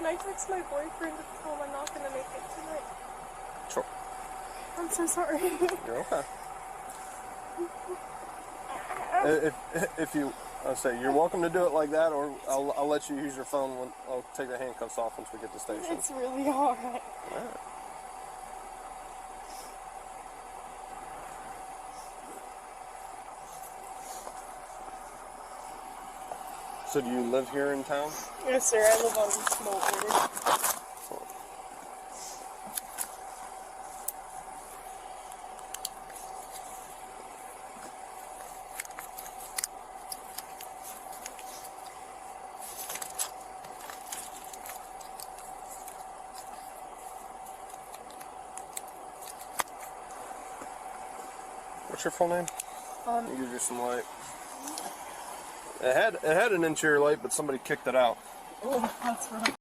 I text my boyfriend to tell him I'm not going to make it tonight? Sure. I'm so sorry. You're okay. If you, I'll say, you're welcome to do it like that, or I'll let you use your phone when I'll take the handcuffs off once we get to the station. It's really alright. Alright. So do you live here in town? Yes, sir. I live on Small Border. What's your full name? You give you some light. It had an interior light, but somebody kicked it out. Oh, that's right.